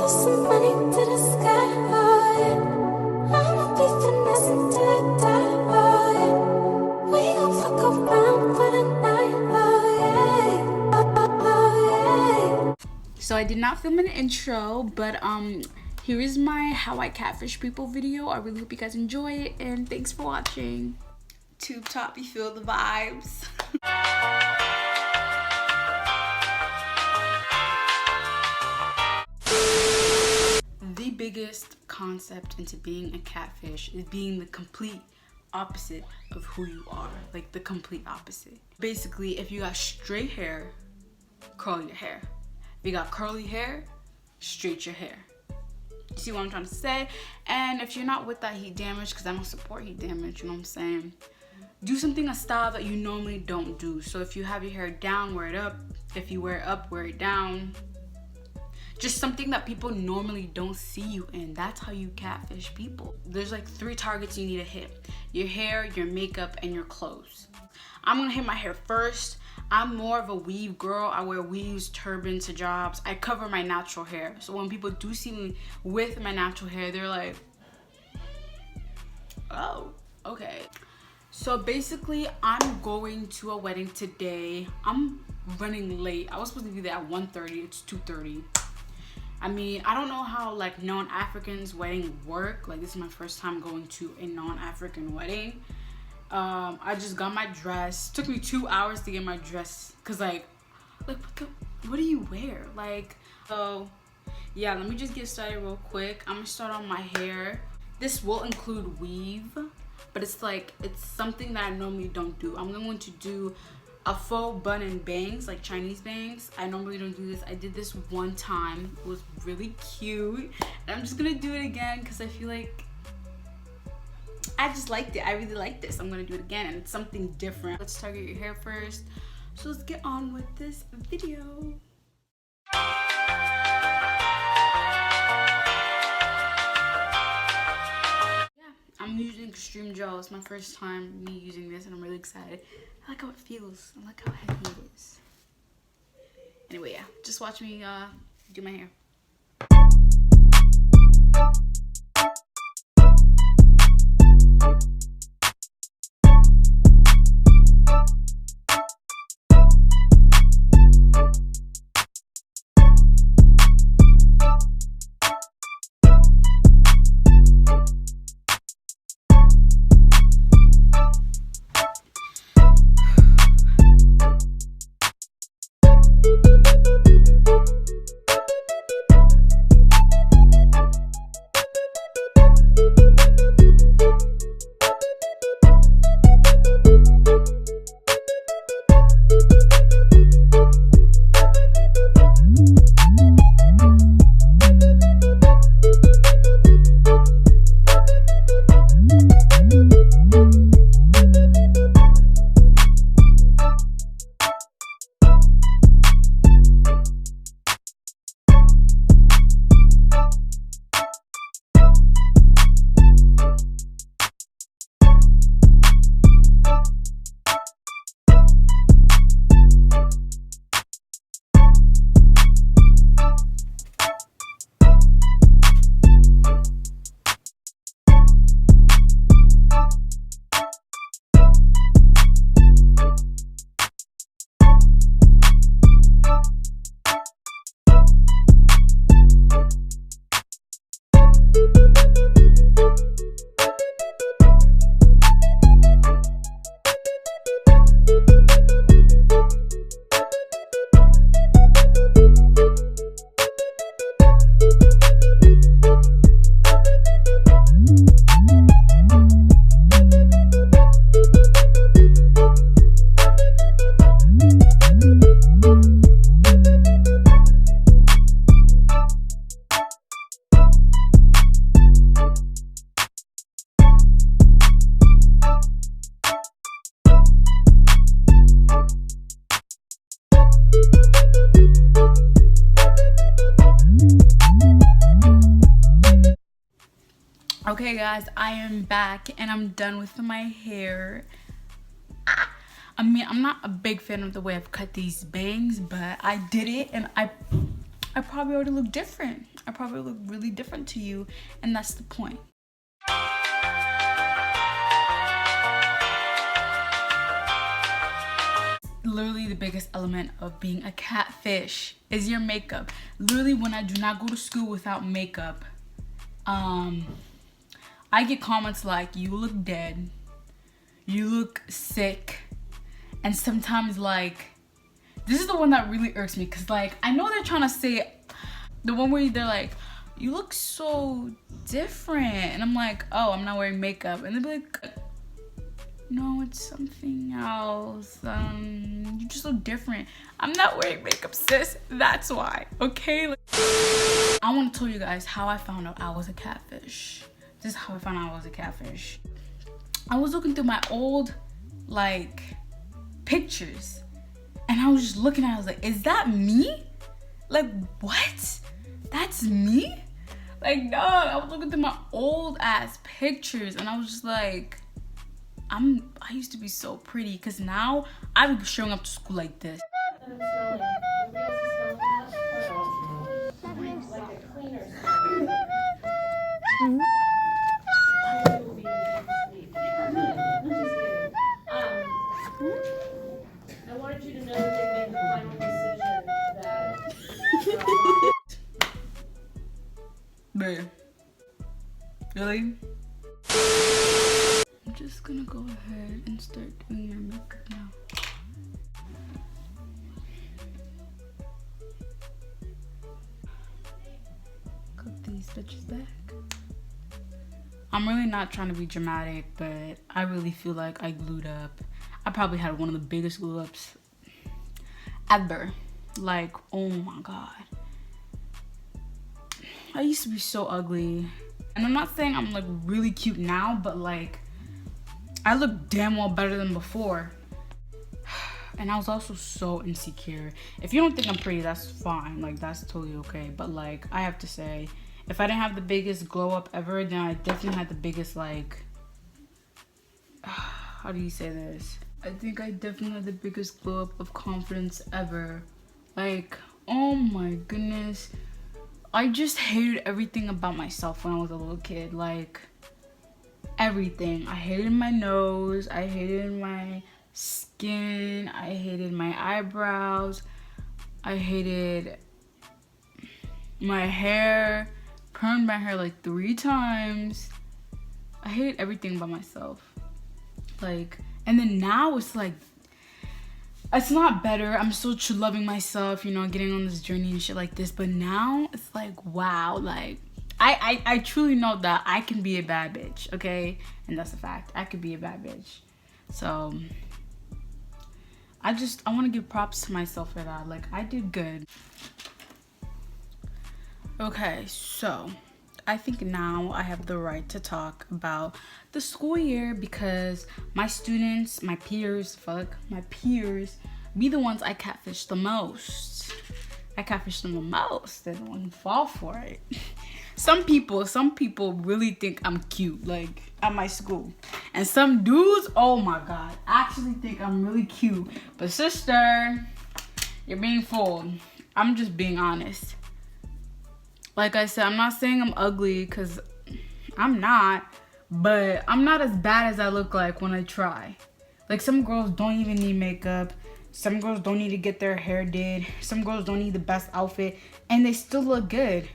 toss some money to the sky, oh yeah. I'ma be finessing till I die, oh yeah. We gon' fuck around for the night, oh yeah. Oh yeah. So I did not film an intro, but here is my how I catfish people video. I really hope you guys enjoy it, and thanks for watching. Tube top, you feel the vibes. The biggest concept into being a catfish is being the complete opposite of who you are. Like the complete opposite. Basically, if you got straight hair, curl your hair. If you got curly hair, straight your hair. You see what I'm trying to say? And if you're not with that heat damage, because I don't support heat damage, you know what I'm saying? Do something, a style that you normally don't do. So if you have your hair down, wear it up. If you wear it up, wear it down. Just something that people normally don't see you in. That's how you catfish people. There's like 3 targets you need to hit. Your hair, your makeup, and your clothes. I'm gonna hit my hair first. I'm more of a weave girl. I wear weaves, turbans, hijabs. I cover my natural hair. So when people do see me with my natural hair, they're like, oh, okay. So basically, I'm going to a wedding today. I'm running late. I was supposed to be there at 1:30. It's 2:30. I mean, I don't know how like non-Africans wedding work. Like this is my first time going to a non-African wedding. I just got my dress. Took me 2 hours to get my dress, cause like what do you wear? Like, so yeah, let me just get started real quick. I'm gonna start on my hair. This will include weave, but it's something that I normally don't do. I'm going to do a faux bun and bangs, like Chinese bangs. I normally don't do this. I did this one time. It was really cute, and I'm just gonna do it again because I feel like I just liked it. I really like this. I'm gonna do it again, and it's something different. Let's target your hair first. So let's get on with this video. Yeah, I'm using extreme gel. It's my first time me using this, and I'm really excited. I like how it feels. I like how heavy it is. Anyway, yeah, just watch me do my hair. Okay guys, I am back and I'm done with my hair. I mean, I'm not a big fan of the way I've cut these bangs, but I did it and I I probably already look different. I probably look really different to you, and that's the point. Literally the biggest element of being a catfish is your makeup. Literally, when I do not go to school without makeup, I get comments like, you look dead, you look sick, and sometimes like, this is the one that really irks me, because like, I know they're trying to say, the one where they're like, you look so different, and I'm like, oh, I'm not wearing makeup, and they'll be like, no, it's something else, you just look different. I'm not wearing makeup, sis, that's why, okay? Like, I want to tell you guys how I found out I was a catfish. This is how I found out I was a catfish. I was looking through my old, like, pictures, and I was just looking at it, I was like, is that me? Like, what? That's me? Like, no, I was looking through my old ass pictures, and I was just like, I used to be so pretty, because now I be showing up to school like this. I wanted you to know that they made the final decision that Babe. Really? I'm just gonna go ahead and start doing my makeup now. Cut these bitches back. I'm really not trying to be dramatic, but I really feel like I glued up. I probably had one of the biggest glue ups ever. Like, oh my god. I used to be so ugly. And I'm not saying I'm like really cute now, but like, I look damn well better than before. And I was also so insecure. If you don't think I'm pretty, that's fine. Like, that's totally okay. But like, I have to say, if I didn't have the biggest glow up ever, then I definitely had the biggest, like, how do you say this? I think I definitely had the biggest glow up of confidence ever. Like, oh my goodness. I just hated everything about myself when I was a little kid. Like, everything. I hated my nose. I hated my skin. I hated my eyebrows. I hated my hair. Permed my hair like 3 times. I hated everything about myself. Like, and then now it's like, it's not better. I'm still loving myself, you know, getting on this journey and shit like this. But now it's like, wow, like, I truly know that I can be a bad bitch, okay? And that's a fact. I could be a bad bitch. So, I want to give props to myself for that. Like, I did good. Okay, so I think now I have the right to talk about the school year, because my students, my peers, be the ones I catfish the most. I catfish them the most. They're the ones who fall for it. Some people really think I'm cute, like, at my school. And some dudes, oh my god, actually think I'm really cute. But sister, you're being fooled. I'm just being honest. Like I said, I'm not saying I'm ugly, because I'm not. But I'm not as bad as I look like when I try. Like, some girls don't even need makeup. Some girls don't need to get their hair did. Some girls don't need the best outfit. And they still look good.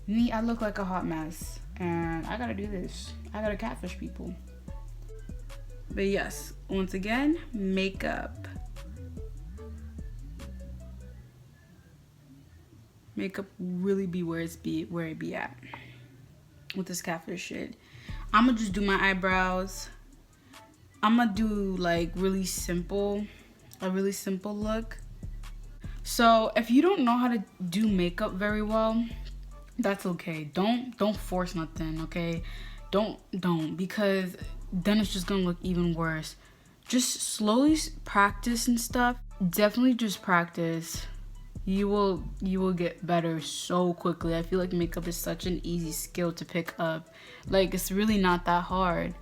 Me, I look like a hot mess. And I gotta do this. I gotta catfish people. But yes, once again, makeup. Makeup really be where it be at with this catfish shit. I'ma just do my eyebrows. I'ma do like a really simple look. So if you don't know how to do makeup very well, that's okay. Don't force nothing, okay? Don't, because then it's just gonna look even worse. Just slowly practice and stuff. Definitely just practice. You will get better so quickly. I feel like makeup is such an easy skill to pick up. Like, it's really not that hard.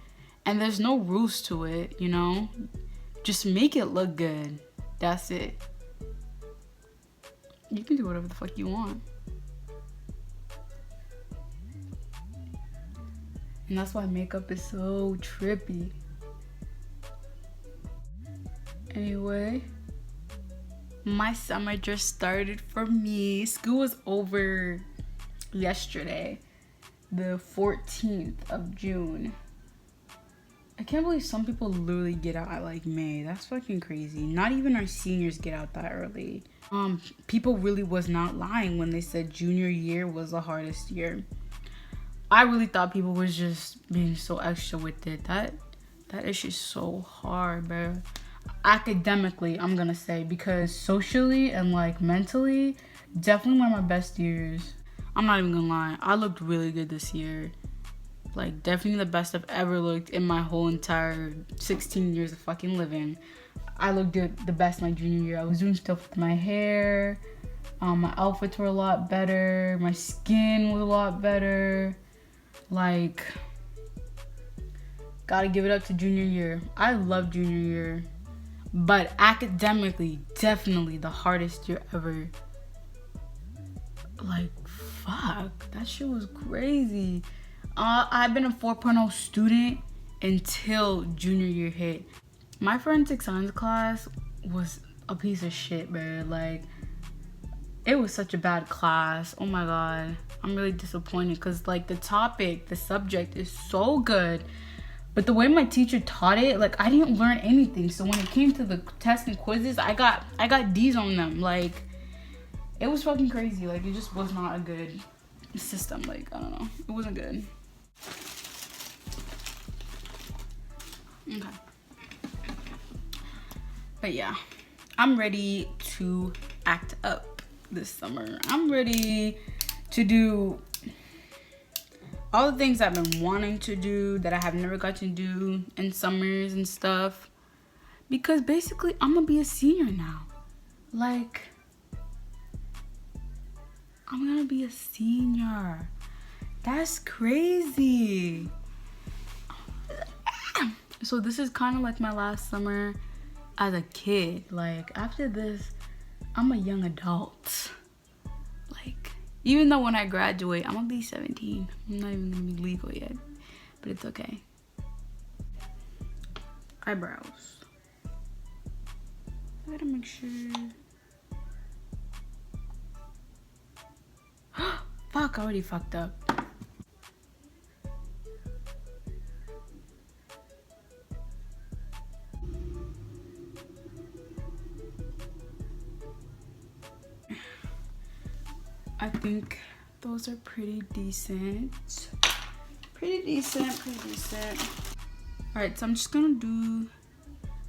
And there's no rules to it, you know? Just make it look good. That's it. You can do whatever the fuck you want. And that's why makeup is so trippy. Anyway, my summer just started for me. School was over yesterday, the 14th of June. I can't believe some people literally get out at like May. That's fucking crazy. Not even our seniors get out that early. People really was not lying when they said junior year was the hardest year. I really thought people was just being so extra with it. That is just so hard, bro. Academically, I'm gonna say, because socially and like mentally, definitely one of my best years. I'm not even gonna lie, I looked really good this year. Like, definitely the best I've ever looked in my whole entire 16 years of fucking living. I looked good, the best my junior year. I was doing stuff with my hair. My outfits were a lot better. My skin was a lot better. Like, gotta give it up to junior year. I love junior year. But academically, definitely the hardest year ever. Like, fuck. That shit was crazy. I've been a 4.0 student until junior year hit. My forensic science class was a piece of shit, bro. Like, it was such a bad class. Oh my god. I'm really disappointed because, like, the subject is so good. But the way my teacher taught it, like, I didn't learn anything. So when it came to the tests and quizzes, I got D's on them. Like, it was fucking crazy. Like, it just was not a good system. Like, I don't know. It wasn't good. Okay. But yeah, I'm ready to act up this summer. I'm ready to do all the things I've been wanting to do that I have never got to do in summers and stuff. Because basically, I'm gonna be a senior now. Like, I'm gonna be a senior. That's crazy. So this is kind of like my last summer as a kid. Like, after this, I'm a young adult. Like, even though when I graduate, I'm gonna be 17. I'm not even gonna be legal yet, but it's okay. Eyebrows. I gotta make sure. Fuck, I already fucked up. I think those are pretty decent. Pretty decent. Alright, so I'm just gonna do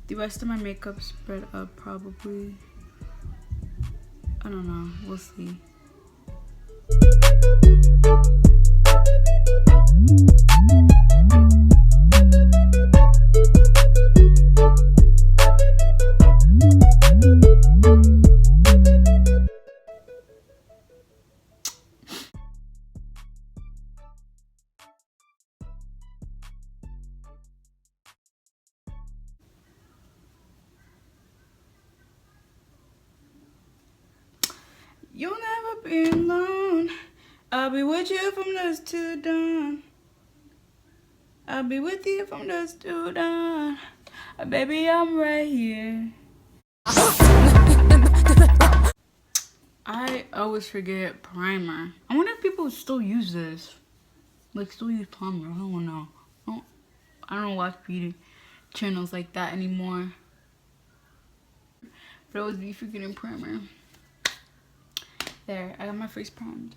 the rest of my makeup spread up probably. I don't know, we'll see. You'll never be alone. I'll be with you from dusk to dawn. I'll be with you from dusk to dawn. Baby, I'm right here. I always forget primer. I wonder if people still use this. Like, still use primer. I don't know. I don't watch beauty channels like that anymore. But I always be forgetting primer. There, I got my face primed.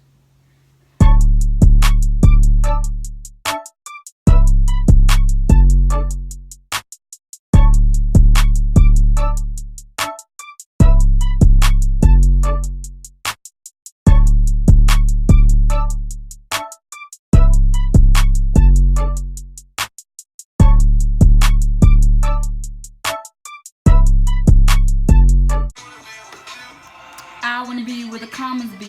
I wanna be where the commas be.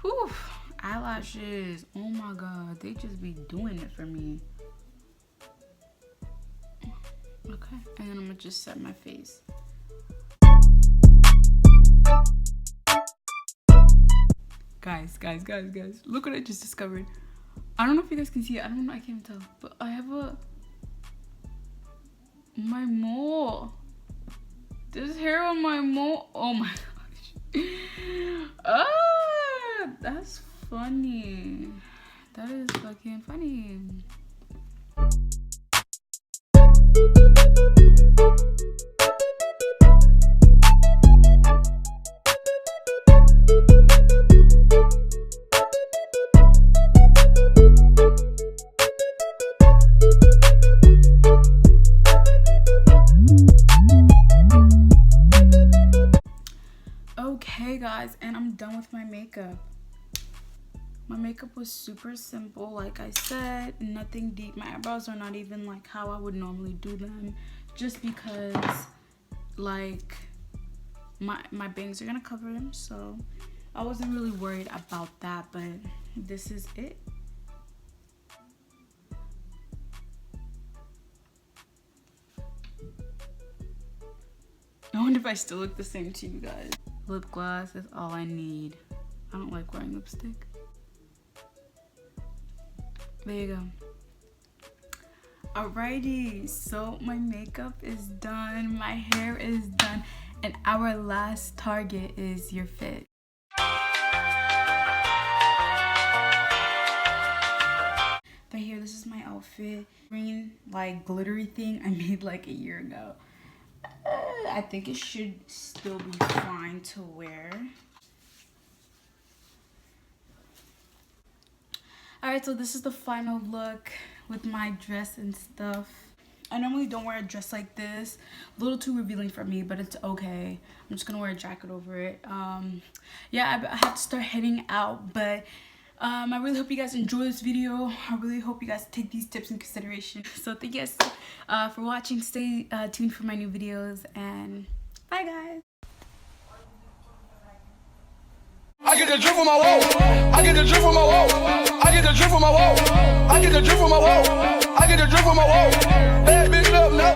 Whew, eyelashes. Oh my god, they just be doing it for me. Okay, and then I'm gonna just set my face. Guys, look what I just discovered. I don't know if you guys can see it. I don't know, I can't tell. But I have my mole. There's hair on my mole. Oh my gosh. Ah, that's funny. That is fucking funny. Okay guys, and I'm done with my makeup. My makeup was super simple, like I said, nothing deep. My eyebrows are not even like how I would normally do them, just because like my bangs are gonna cover them, so I wasn't really worried about that. But this is it. I wonder if I still look the same to you guys. Lip gloss is all I need. I don't like wearing lipstick. There you go. Alrighty, so my makeup is done, my hair is done, and our last target is your fit. But here, this is my outfit. Green, like glittery thing I made like a year ago. I think it should still be fine to wear. Alright, so this is the final look with my dress and stuff. I normally don't wear a dress like this. A little too revealing for me, but it's okay. I'm just gonna wear a jacket over it. Yeah, I have to start heading out, but I really hope you guys enjoy this video. I really hope you guys take these tips in consideration. So thank you guys for watching. Stay tuned for my new videos, and bye guys. I get the drip from my wall. I get the drip from my wall. I get the drip from my wall. I get the drip from my wall. I get the drip from my wall. Bad bitch, love, no.